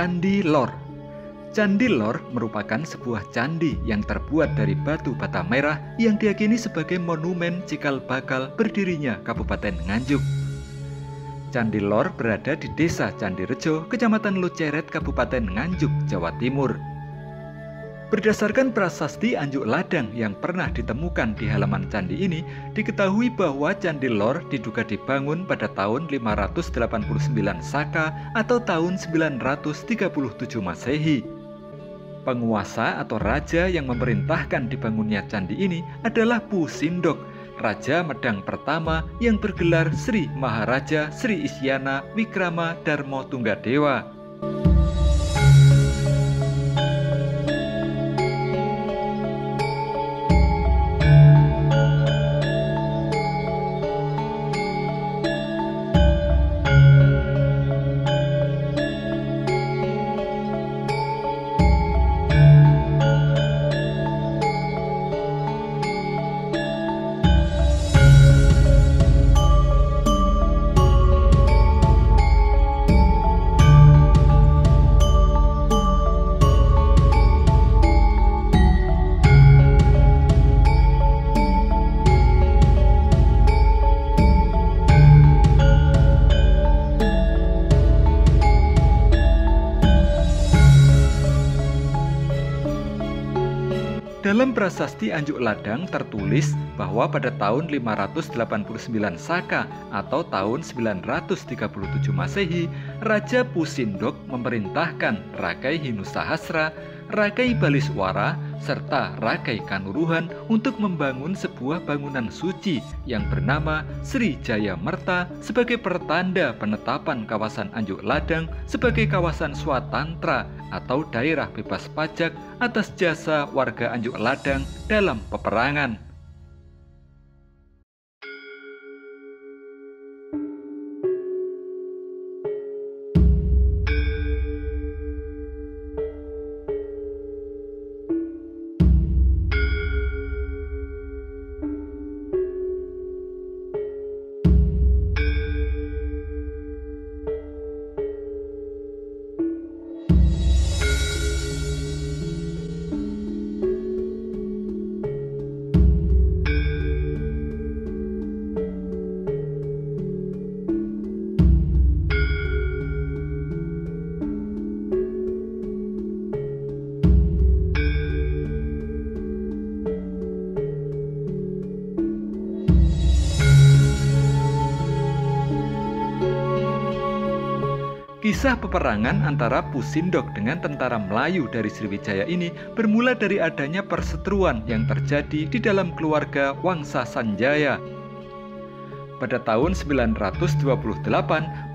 Candi Lor. Candi Lor merupakan sebuah candi yang terbuat dari batu bata merah yang diyakini sebagai monumen cikal bakal berdirinya Kabupaten Nganjuk. Candi Lor berada di Desa Candirejo, Kecamatan Luceret, Kabupaten Nganjuk, Jawa Timur. Berdasarkan prasasti Anjuk Ladang yang pernah ditemukan di halaman candi ini, diketahui bahwa Candi Lor diduga dibangun pada tahun 589 Saka atau tahun 937 Masehi. Penguasa atau raja yang memerintahkan dibangunnya candi ini adalah Pu Sindok, Raja Medang pertama yang bergelar Sri Maharaja Sri Isyana Wikrama Darmo Tunggadewa. Dalam prasasti Anjuk Ladang tertulis bahwa pada tahun 589 Saka atau tahun 937 Masehi, Raja Pu Sindok memerintahkan Rakai Hinusahasra, Rakai Baliswara, serta Rakai Kanuruhan untuk membangun sebuah bangunan suci yang bernama Sri Jaya Merta sebagai pertanda penetapan kawasan Anjuk Ladang sebagai kawasan swatantra atau daerah bebas pajak atas jasa warga Anjuk Ladang dalam peperangan. Kisah peperangan antara Pu Sindok dengan tentara Melayu dari Sriwijaya ini bermula dari adanya perseteruan yang terjadi di dalam keluarga Wangsa Sanjaya. Pada tahun 928,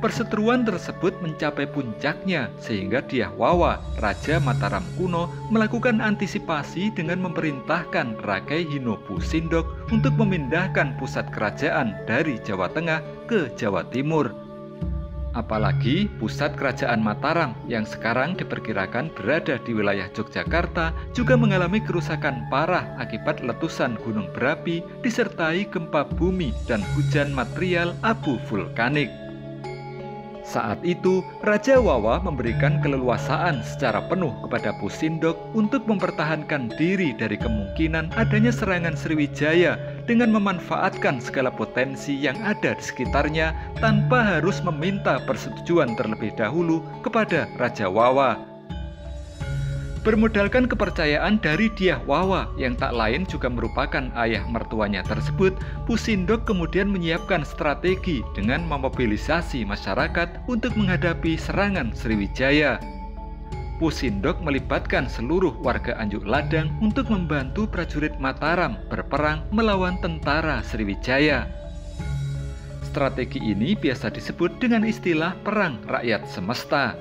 perseteruan tersebut mencapai puncaknya sehingga Dyah Wawa, Raja Mataram kuno, melakukan antisipasi dengan memerintahkan Rakai Hino Pu Sindok untuk memindahkan pusat kerajaan dari Jawa Tengah ke Jawa Timur. Apalagi pusat kerajaan Mataram yang sekarang diperkirakan berada di wilayah Yogyakarta juga mengalami kerusakan parah akibat letusan gunung berapi disertai gempa bumi dan hujan material abu vulkanik. Saat itu, Raja Wawa memberikan keleluasaan secara penuh kepada Pu Sindok untuk mempertahankan diri dari kemungkinan adanya serangan Sriwijaya dengan memanfaatkan segala potensi yang ada di sekitarnya tanpa harus meminta persetujuan terlebih dahulu kepada Raja Wawa. Bermodalkan kepercayaan dari Dyah Wawa yang tak lain juga merupakan ayah mertuanya tersebut, Pu Sindok kemudian menyiapkan strategi dengan memobilisasi masyarakat untuk menghadapi serangan Sriwijaya. Pu Sindok melibatkan seluruh warga Anjuk Ladang untuk membantu prajurit Mataram berperang melawan tentara Sriwijaya. Strategi ini biasa disebut dengan istilah perang rakyat semesta.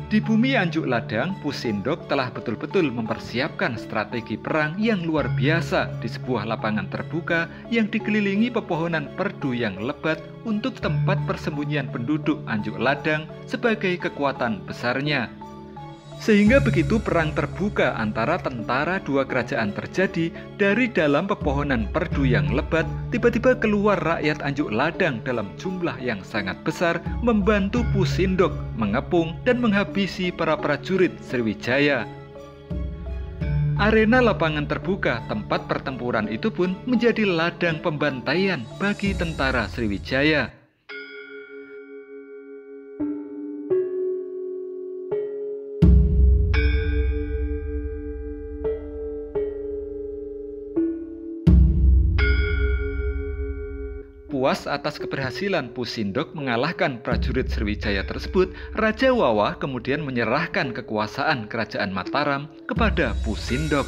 Di bumi Anjuk Ladang, Pu Sindok telah betul-betul mempersiapkan strategi perang yang luar biasa di sebuah lapangan terbuka yang dikelilingi pepohonan perdu yang lebat untuk tempat persembunyian penduduk Anjuk Ladang sebagai kekuatan besarnya. Sehingga begitu perang terbuka antara tentara dua kerajaan terjadi, dari dalam pepohonan perdu yang lebat, tiba-tiba keluar rakyat Anjuk Ladang dalam jumlah yang sangat besar, membantu Pusindok mengepung dan menghabisi para prajurit Sriwijaya. Arena lapangan terbuka tempat pertempuran itu pun menjadi ladang pembantaian bagi tentara Sriwijaya. Puas atas keberhasilan Pusindok mengalahkan prajurit Sriwijaya tersebut, Raja Wawah kemudian menyerahkan kekuasaan Kerajaan Mataram kepada Pusindok.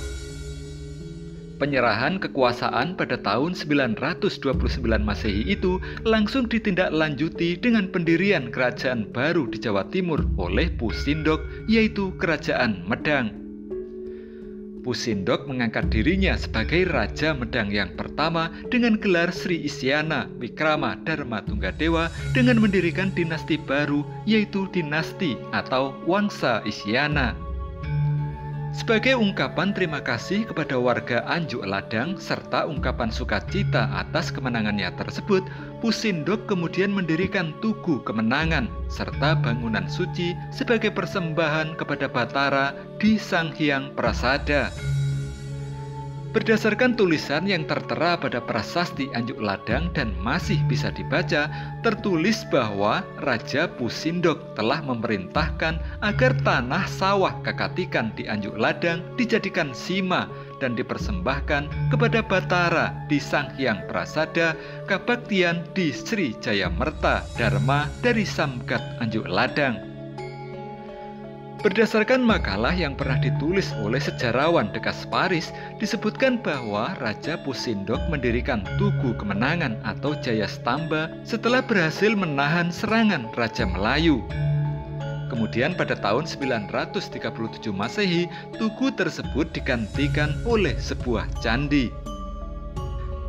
Penyerahan kekuasaan pada tahun 929 Masehi itu langsung ditindaklanjuti dengan pendirian kerajaan baru di Jawa Timur oleh Pusindok, yaitu Kerajaan Medang. Pusindok mengangkat dirinya sebagai Raja Medang yang pertama dengan gelar Sri Isyana Wikrama Dharma Tunggadewa dengan mendirikan dinasti baru, yaitu dinasti atau Wangsa Isyana. Sebagai ungkapan terima kasih kepada warga Anjuk Ladang serta ungkapan sukacita atas kemenangannya tersebut, Pusindok kemudian mendirikan Tugu Kemenangan serta bangunan suci sebagai persembahan kepada Batara di Sanghyang Prasada. Berdasarkan tulisan yang tertera pada prasasti Anjuk Ladang dan masih bisa dibaca, tertulis bahwa Raja Pusindok telah memerintahkan agar tanah sawah Kakatikan di Anjuk Ladang dijadikan sima dan dipersembahkan kepada Batara di Sanghyang Prasada, kabaktian di Sri Jayamerta Dharma dari Samgat Anjuk Ladang. Berdasarkan makalah yang pernah ditulis oleh sejarawan Dekas Paris, disebutkan bahwa Raja Pusindok mendirikan Tugu Kemenangan atau Jaya Stamba setelah berhasil menahan serangan Raja Melayu. Kemudian pada tahun 937 Masehi, tugu tersebut digantikan oleh sebuah candi.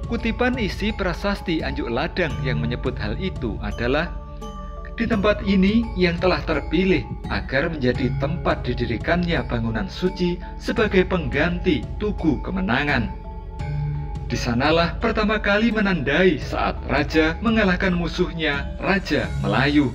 Kutipan isi prasasti Anjuk Ladang yang menyebut hal itu adalah, "Di tempat ini yang telah terpilih agar menjadi tempat didirikannya bangunan suci sebagai pengganti Tugu Kemenangan. Di sanalah pertama kali menandai saat Raja mengalahkan musuhnya, Raja Melayu."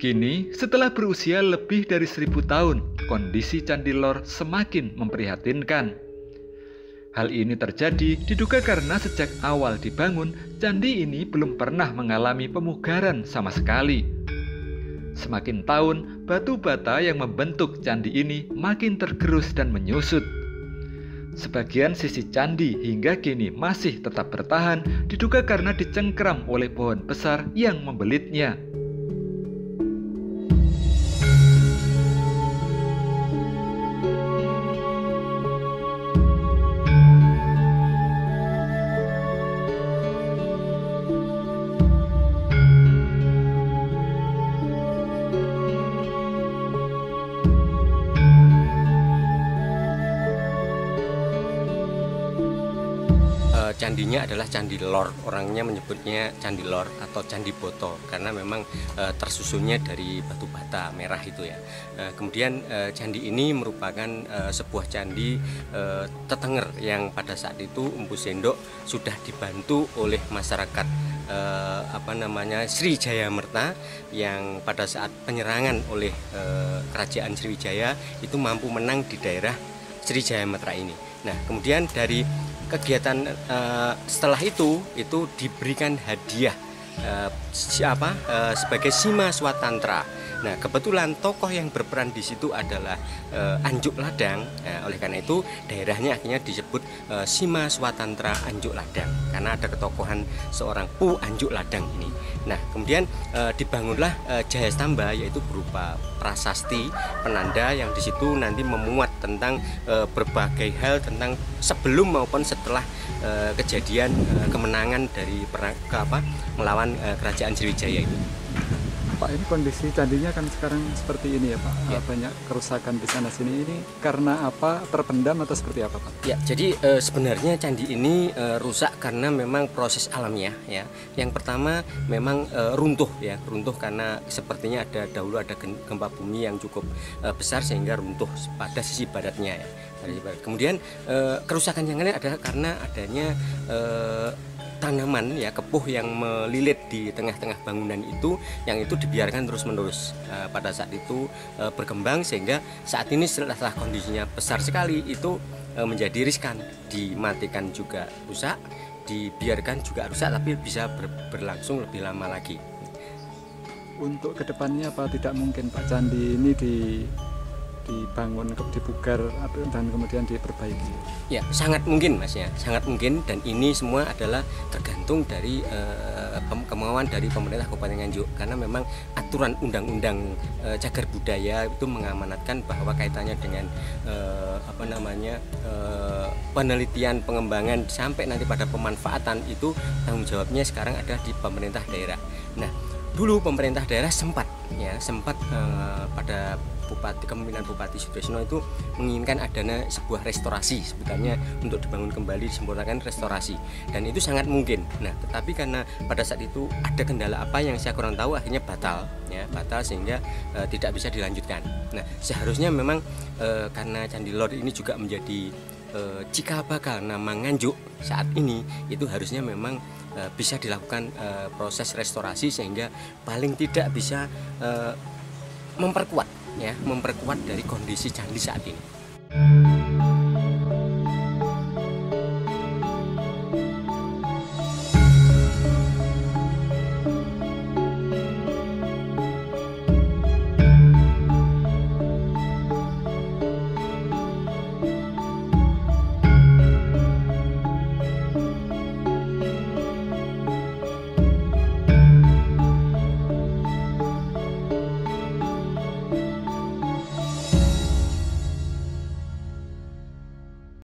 Kini, setelah berusia lebih dari 1000 tahun, kondisi Candi Lor semakin memprihatinkan. Hal ini terjadi diduga karena sejak awal dibangun, candi ini belum pernah mengalami pemugaran sama sekali. Semakin tahun, batu bata yang membentuk candi ini makin tergerus dan menyusut. Sebagian sisi candi hingga kini masih tetap bertahan, diduga karena dicengkram oleh pohon besar yang membelitnya. Candinya adalah Candi Lor, orangnya menyebutnya Candi Lor atau Candi Boto karena memang tersusunnya dari batu bata merah itu ya. Kemudian candi ini merupakan sebuah candi tetenger yang pada saat itu Empu Sendok sudah dibantu oleh masyarakat Sri Jayamerta yang pada saat penyerangan oleh kerajaan Sriwijaya itu mampu menang di daerah Sri Jayamerta ini. Nah, kemudian dari kegiatan setelah itu diberikan hadiah sebagai Sima Swatantra. Nah, kebetulan tokoh yang berperan di situ adalah Anjuk Ladang. Oleh karena itu daerahnya akhirnya disebut Sima Swatantra Anjuk Ladang karena ada ketokohan seorang Pu Anjuk Ladang ini. Nah, kemudian dibangunlah Jayastamba, yaitu berupa prasasti penanda yang di situ nanti memuat tentang berbagai hal tentang sebelum maupun setelah kejadian kemenangan dari perang melawan kerajaan Sriwijaya itu. Pak, ini kondisi candinya kan sekarang seperti ini ya Pak, ya. Banyak kerusakan di sana sini, ini karena apa, terpendam atau seperti apa Pak? Ya, jadi sebenarnya candi ini rusak karena memang proses alamiah ya. Yang pertama memang runtuh karena sepertinya dahulu ada gempa bumi yang cukup besar sehingga runtuh pada sisi baratnya ya. Kemudian kerusakan yang lain adalah karena adanya tanaman ya, kepuh yang melilit di tengah-tengah bangunan itu, yang itu dibiarkan terus-menerus pada saat itu berkembang, sehingga saat ini setelah kondisinya besar sekali itu menjadi riskan, dimatikan juga rusak, dibiarkan juga rusak, tapi bisa berlangsung lebih lama lagi. Untuk kedepannya apa tidak mungkin Pak candi ini dibangun, dipugar dan kemudian diperbaiki? Ya, sangat mungkin Mas ya, sangat mungkin, dan ini semua adalah tergantung dari kemauan dari pemerintah Kabupaten Nganjuk, karena memang aturan undang-undang cagar budaya itu mengamanatkan bahwa kaitannya dengan penelitian, pengembangan sampai nanti pada pemanfaatan itu tanggung jawabnya sekarang ada di pemerintah daerah. Nah, dulu pemerintah daerah sempat pada kepemimpinan Bupati Sutrisno itu menginginkan adanya sebuah restorasi, sebutannya untuk dibangun kembali, disempurnakan restorasi, dan itu sangat mungkin. Nah, tetapi karena pada saat itu ada kendala apa yang saya kurang tahu, akhirnya batal sehingga tidak bisa dilanjutkan. Nah, seharusnya memang karena Candi Lor ini juga menjadi cikal bakal nama Nganjuk saat ini, itu harusnya memang bisa dilakukan proses restorasi sehingga paling tidak bisa memperkuat dari kondisi candi saat ini.